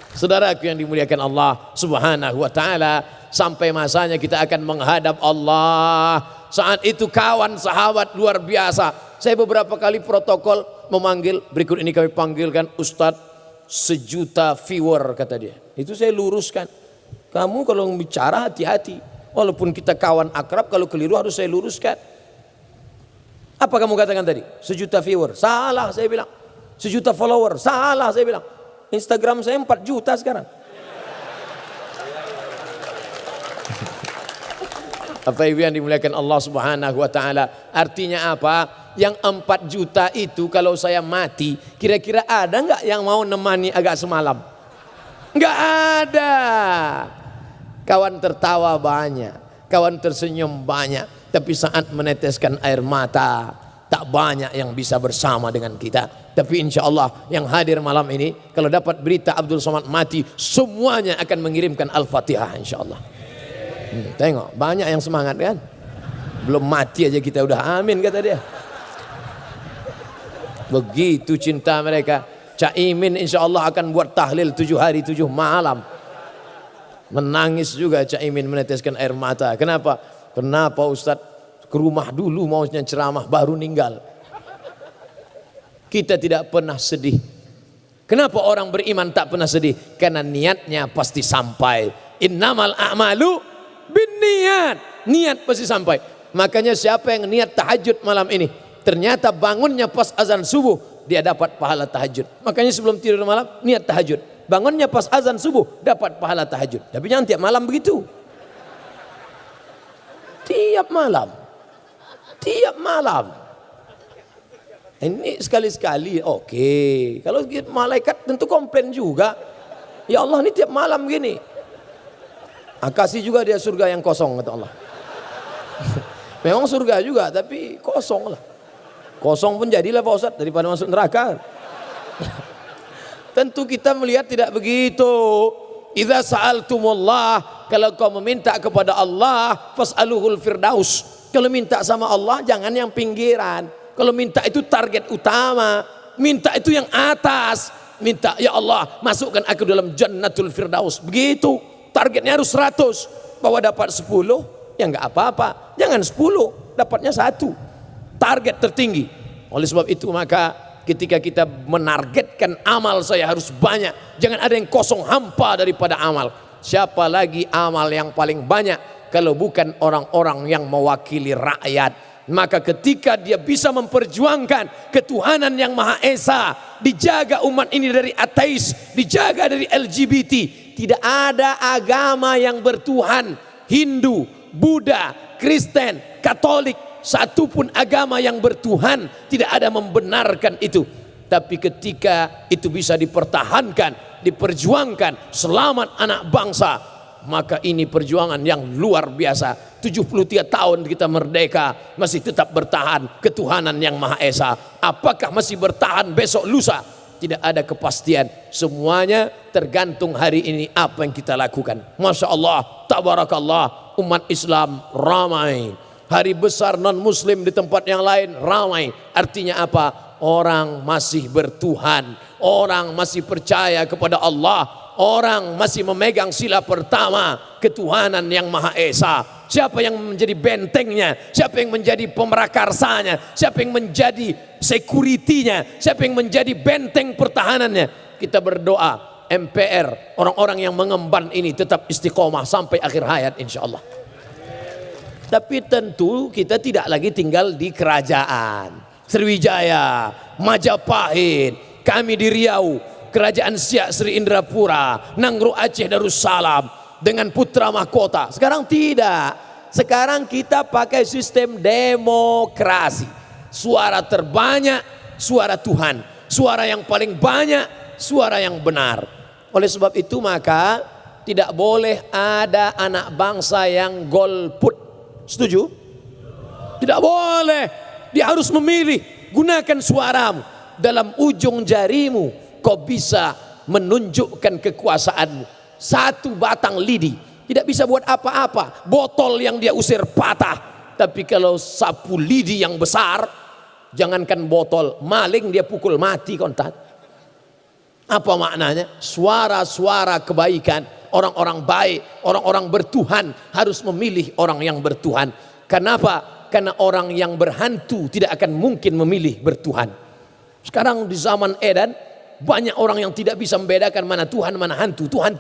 [SPEAKER 1] Saudaraku yang dimuliakan Allah Subhanahu wa taala, sampai masanya kita akan menghadap Allah. Saat itu kawan sahabat luar biasa. Saya beberapa kali protokol memanggil, berikut ini kami panggilkan Ustadz 1.000.000 viewer kata dia. Itu saya luruskan. Kamu kalau bicara hati-hati. Walaupun kita kawan akrab, kalau keliru harus saya luruskan. Apa kamu katakan tadi? 1.000.000 viewer. Salah saya bilang. 1.000.000 follower. Salah saya bilang. Instagram saya 4 juta sekarang. Bapak Ibu yang dimuliakan Allah Subhanahu wa taala, artinya apa? Yang 4 juta itu kalau saya mati, kira-kira ada enggak yang mau nemani agak semalam? Enggak ada. Kawan tertawa banyak, kawan tersenyum banyak, tapi saat meneteskan air mata tak banyak yang bisa bersama dengan kita. Tapi insya Allah yang hadir malam ini, kalau dapat berita Abdul Somad mati, semuanya akan mengirimkan Al-Fatihah insya Allah. Tengok banyak yang semangat kan, belum mati aja kita udah amin kata dia. Begitu cinta mereka. Cak Imin insya Allah akan buat tahlil 7 hari 7 malam. Menangis juga Cak Imin meneteskan air mata. Kenapa? Kenapa Ustadz ke rumah dulu maunya ceramah baru ninggal. Kita tidak pernah sedih. Kenapa orang beriman tak pernah sedih? Karena niatnya pasti sampai. Innamal a'malu binniat. Niat pasti sampai. Makanya siapa yang niat tahajud malam ini, ternyata bangunnya pas azan subuh, dia dapat pahala tahajud. Makanya sebelum tidur malam niat tahajud. Bangunnya pas azan subuh dapat pahala tahajud. Tapi jangan tiap malam begitu. Tiap malam. Tiap malam. Ini sekali-sekali oke. Kalau malaikat tentu komplain juga. Ya Allah ini tiap malam gini. Kasih juga dia surga yang kosong kata Allah. Memang surga juga tapi kosong lah. Kosong pun jadilah Pak Ustadz daripada masuk neraka. Tentu kita melihat tidak begitu. Idza sa'altumullah, kalau kau meminta kepada Allah, fas'aluhul firdaus. Kalau minta sama Allah jangan yang pinggiran. Kalau minta itu target utama, minta itu yang atas. Minta ya Allah masukkan aku dalam jannatul firdaus. Begitu. Targetnya harus 100. Bahwa dapat 10 ya enggak apa-apa. Jangan 10, dapatnya 1. Target tertinggi. Oleh sebab itu maka ketika kita menargetkan amal saya harus banyak, jangan ada yang kosong hampa daripada amal. Siapa lagi amal yang paling banyak kalau bukan orang-orang yang mewakili rakyat? Maka ketika dia bisa memperjuangkan ketuhanan yang Maha Esa, dijaga umat ini dari ateis, dijaga dari LGBT, tidak ada agama yang bertuhan, Hindu, Buddha, Kristen, Katolik, satupun agama yang bertuhan tidak ada membenarkan itu. Tapi ketika itu bisa dipertahankan, diperjuangkan, selamat anak bangsa, maka ini perjuangan yang luar biasa. 73 tahun kita merdeka masih tetap bertahan ketuhanan yang Maha Esa. Apakah masih bertahan besok lusa? Tidak ada kepastian. Semuanya tergantung hari ini apa yang kita lakukan. Masya Allah, tabarakallah, umat Islam ramai. Hari besar non muslim di tempat yang lain ramai. Artinya apa? Orang masih bertuhan, orang masih percaya kepada Allah, orang masih memegang sila pertama, ketuhanan yang Maha Esa. Siapa yang menjadi bentengnya, siapa yang menjadi pemerakarsanya, siapa yang menjadi security-nya, siapa yang menjadi benteng pertahanannya. Kita berdoa MPR, orang-orang yang mengemban ini tetap istiqomah sampai akhir hayat insya Allah. Tapi tentu kita tidak lagi tinggal di kerajaan. Sriwijaya, Majapahit, kami di Riau, Kerajaan Siak Sri Indrapura, Nangro Aceh Darussalam, dengan putra mahkota. Sekarang tidak. Sekarang kita pakai sistem demokrasi. Suara terbanyak, suara Tuhan. Suara yang paling banyak, suara yang benar. Oleh sebab itu maka tidak boleh ada anak bangsa yang golput. Setuju? Tidak boleh. Dia harus memilih. Gunakan suaramu. Dalam ujung jarimu kau bisa menunjukkan kekuasaanmu. Satu batang lidi tidak bisa buat apa-apa. Botol yang dia usir patah. Tapi kalau sapu lidi yang besar, jangankan botol, maling dia pukul mati kontak. Apa maknanya? Suara-suara kebaikan, orang-orang baik, orang-orang bertuhan harus memilih orang yang bertuhan. Kenapa? Karena orang yang berhantu tidak akan mungkin memilih bertuhan. Sekarang di zaman edan banyak orang yang tidak bisa membedakan mana Tuhan, mana hantu. Tuhan.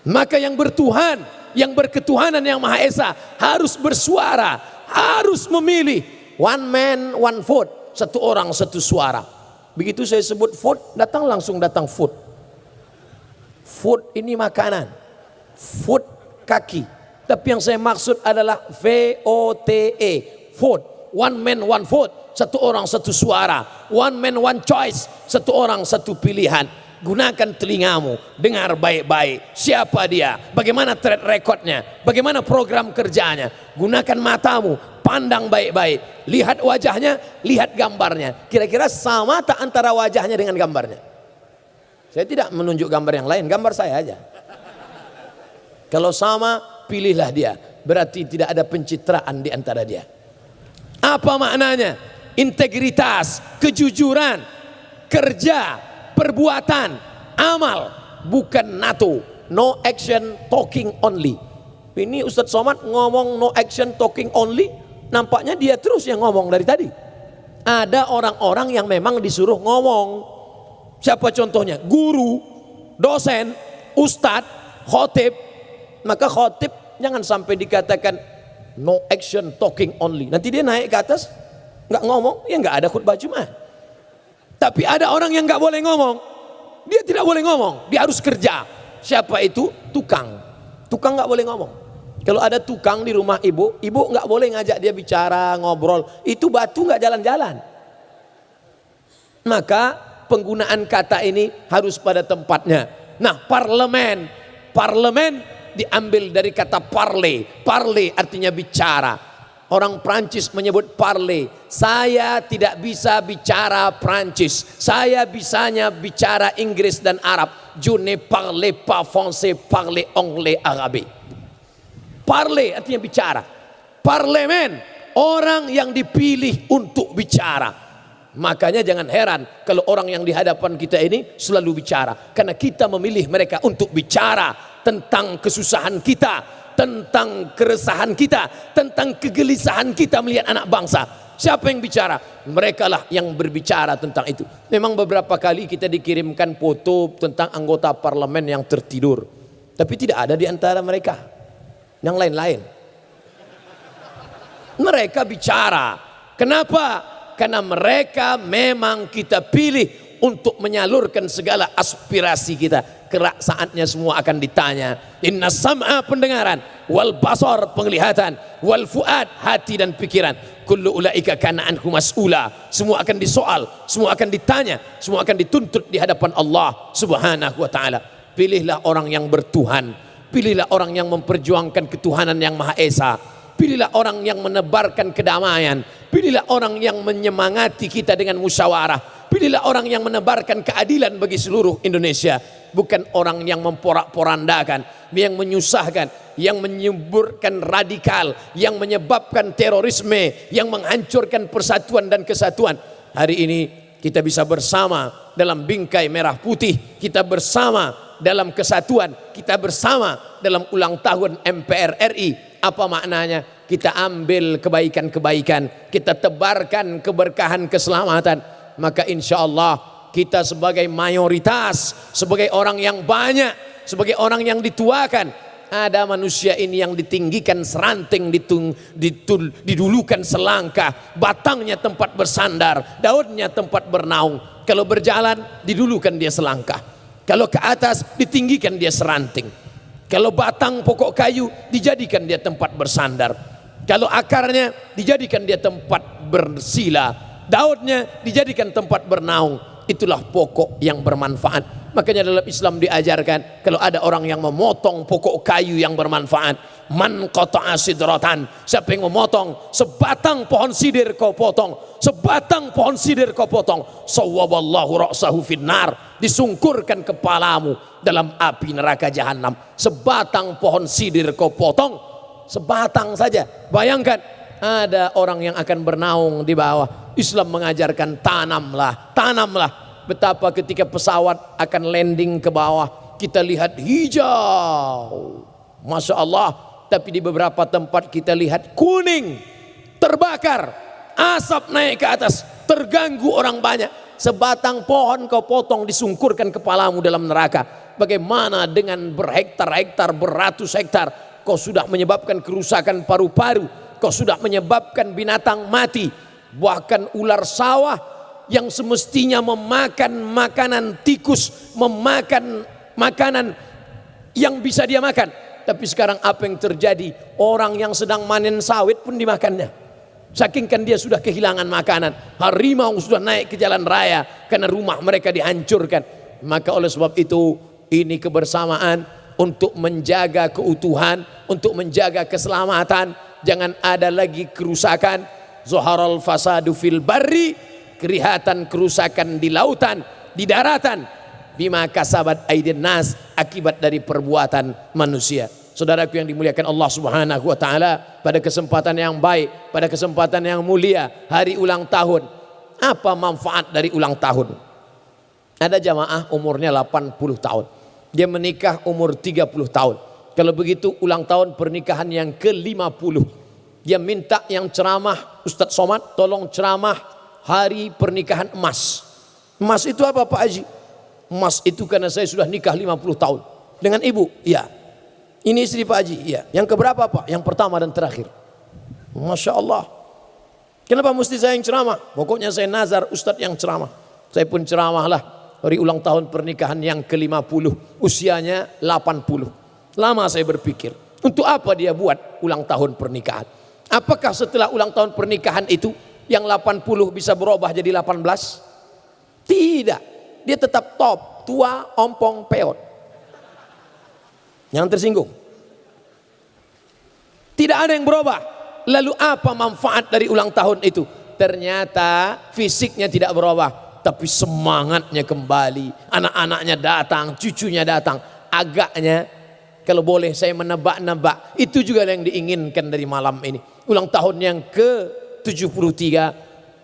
[SPEAKER 1] Maka yang bertuhan, yang berketuhanan yang Maha Esa harus bersuara, harus memilih. One man, one vote. Satu orang, satu suara. Begitu saya sebut vote, langsung datang vote. Vote ini makanan. Vote kaki. Tapi yang saya maksud adalah VOTE. Vote. One man, one vote. Satu orang, satu suara. One man, one choice. Satu orang, satu pilihan. Gunakan telingamu, dengar baik-baik. Siapa dia? Bagaimana track recordnya? Bagaimana program kerjanya? Gunakan matamu, pandang baik-baik. Lihat wajahnya, lihat gambarnya. Kira-kira sama tak antara wajahnya dengan gambarnya? Saya tidak menunjuk gambar yang lain, gambar saya aja. Kalau sama, pilihlah dia. Berarti tidak ada pencitraan di antara dia. Apa maknanya? Integritas, kejujuran, kerja, perbuatan, amal, bukan NATO. No action, talking only. Ini Ustadz Somad ngomong no action, talking only. Nampaknya dia terus yang ngomong dari tadi. Ada orang-orang yang memang disuruh ngomong. Siapa contohnya? Guru, dosen, ustadz, khotib. Maka khotib jangan sampai dikatakan no action, talking only. Nanti dia naik ke atas, nggak ngomong, ya nggak ada khutbah Jumat. Tapi ada orang yang nggak boleh ngomong. Dia tidak boleh ngomong, dia harus kerja. Siapa itu? Tukang. Tukang nggak boleh ngomong. Kalau ada tukang di rumah ibu nggak boleh ngajak dia bicara, ngobrol. Itu batu nggak jalan-jalan. Maka penggunaan kata ini harus pada tempatnya. Nah, parlemen diambil dari kata parler. Parler artinya bicara. Orang Prancis menyebut parler. Saya tidak bisa bicara Prancis. Saya bisanya bicara Inggris dan Arab. Je ne parle pas français, parle anglais, arabe. Parler artinya bicara. Parlemen, orang yang dipilih untuk bicara. Makanya jangan heran kalau orang yang di hadapan kita ini selalu bicara. Karena kita memilih mereka untuk bicara tentang kesusahan kita, tentang keresahan kita, tentang kegelisahan kita melihat anak bangsa. Siapa yang bicara? Mereka lah yang berbicara tentang itu. Memang beberapa kali kita dikirimkan foto tentang anggota parlemen yang tertidur. Tapi tidak ada di antara mereka yang lain-lain. Mereka bicara. Kenapa? Karena mereka memang kita pilih untuk menyalurkan segala aspirasi kita. Kerak saatnya semua akan ditanya. Inna sam'a pendengaran, wal basar penglihatan, wal fuad hati dan pikiran. Kullu ulaika kana anhu mas'ula. Semua akan disoal, semua akan ditanya, semua akan dituntut di hadapan Allah Subhanahu wa taala. Pilihlah orang yang bertuhan. Pilihlah orang yang memperjuangkan ketuhanan yang Maha Esa. Pilihlah orang yang menebarkan kedamaian. Pilihlah orang yang menyemangati kita dengan musyawarah. Pilihlah orang yang menebarkan keadilan bagi seluruh Indonesia. Bukan orang yang memporak-porandakan, yang menyusahkan, yang menyuburkan radikal, yang menyebabkan terorisme, yang menghancurkan persatuan dan kesatuan. Hari ini kita bisa bersama dalam bingkai merah putih. Kita bersama dalam kesatuan. Kita bersama dalam ulang tahun MPR RI. Apa maknanya? Kita ambil kebaikan-kebaikan, kita tebarkan keberkahan keselamatan. Maka insya Allah kita sebagai mayoritas, sebagai orang yang banyak, sebagai orang yang dituakan, ada manusia ini yang ditinggikan seranting, didulukan selangkah, batangnya tempat bersandar, daunnya tempat bernaung. Kalau berjalan didulukan dia selangkah, kalau ke atas ditinggikan dia seranting. Kalau batang pokok kayu dijadikan dia tempat bersandar. Kalau akarnya dijadikan dia tempat bersila, daunnya dijadikan tempat bernaung. Itulah pokok yang bermanfaat. Makanya dalam Islam diajarkan kalau ada orang yang memotong pokok kayu yang bermanfaat, man qata'a sidratan, siapa yang memotong sebatang pohon sidir kau potong, sebatang pohon sidir kau potong, sawwaballahu ra'sahu finnar, disungkurkan kepalamu dalam api neraka jahanam. Sebatang pohon sidir kau potong, sebatang saja. Bayangkan ada orang yang akan bernaung di bawah. Islam mengajarkan tanamlah, tanamlah. betapa ketika pesawat akan landing ke bawah, kita lihat hijau, Masya Allah. Tapi di beberapa tempat kita lihat kuning, terbakar, asap naik ke atas, terganggu orang banyak. Sebatang pohon kau potong, disungkurkan kepalamu dalam neraka. Bagaimana dengan berhektar-hektar, beratus hektar, kau sudah menyebabkan kerusakan paru-paru, kau sudah menyebabkan binatang mati. Bahkan ular sawah yang semestinya memakan makanan tikus, memakan makanan yang bisa dia makan. Tapi sekarang apa yang terjadi? Orang yang sedang manen sawit pun dimakannya. Saking kan dia sudah kehilangan makanan. Harimau sudah naik ke jalan raya karena rumah mereka dihancurkan. Maka oleh sebab itu, ini kebersamaan untuk menjaga keutuhan, untuk menjaga keselamatan. Jangan ada lagi kerusakan. Zuharal fasadu fil barri, kelihatan kerusakan di lautan, di daratan. Bima kasabat aidin nas, akibat dari perbuatan manusia. Saudaraku yang dimuliakan Allah Subhanahu wa taala, pada kesempatan yang baik, pada kesempatan yang mulia, hari ulang tahun. Apa manfaat dari ulang tahun? Ada jamaah umurnya 80 tahun. Dia menikah umur 30 tahun. Kalau begitu ulang tahun pernikahan yang ke-50. Dia minta yang ceramah, Ustadz Somad tolong ceramah hari pernikahan emas. Emas itu apa Pak Haji? Emas itu karena saya sudah nikah 50 tahun. Dengan ibu? Iya. Ini istri Pak Haji? Iya. Yang keberapa Pak? Yang pertama dan terakhir. Masya Allah. Kenapa mesti saya yang ceramah? Pokoknya saya nazar Ustadz yang ceramah. Saya pun ceramahlah hari ulang tahun pernikahan yang ke-50. Usianya 80. Lama saya berpikir, untuk apa dia buat ulang tahun pernikahan? Apakah setelah ulang tahun pernikahan itu yang 80 bisa berubah jadi 18? Tidak. Dia tetap top, tua, ompong, peot. Jangan tersinggung. Tidak ada yang berubah. Lalu apa manfaat dari ulang tahun itu? Ternyata fisiknya tidak berubah, tapi semangatnya kembali. Anak-anaknya datang, cucunya datang. Agaknya, kalau boleh saya menebak-nebak, itu juga yang diinginkan dari malam ini. Ulang tahun yang ke-73.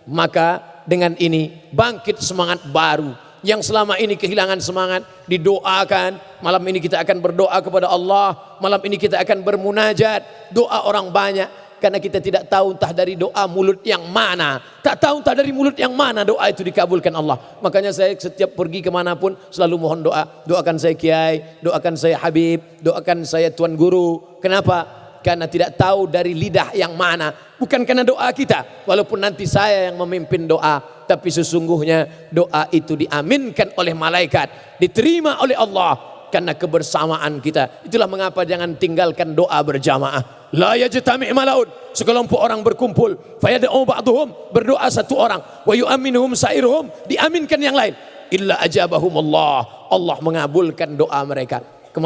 [SPEAKER 1] Maka dengan ini bangkit semangat baru. Yang selama ini kehilangan semangat, didoakan. Malam ini kita akan berdoa kepada Allah. Malam ini kita akan bermunajat. Doa orang banyak. Karena kita tidak tahu entah dari doa mulut yang mana. Tak tahu entah dari mulut yang mana doa itu dikabulkan Allah. Makanya saya setiap pergi kemanapun selalu mohon doa. Doakan saya Kiai, doakan saya Habib, doakan saya Tuan Guru. Kenapa? Karena tidak tahu dari lidah yang mana. Bukan karena doa kita. Walaupun nanti saya yang memimpin doa. Tapi sesungguhnya doa itu diaminkan oleh malaikat, diterima oleh Allah karena kebersamaan kita. Itulah mengapa jangan tinggalkan doa berjamaah. La yajtami' malaun, sekelompok orang berkumpul, fayad'u ba'dhum, berdoa satu orang, wa yu'minuhum sa'iruhum, diaminkan yang lain. Illa ajabahum Allah, Allah mengabulkan doa mereka.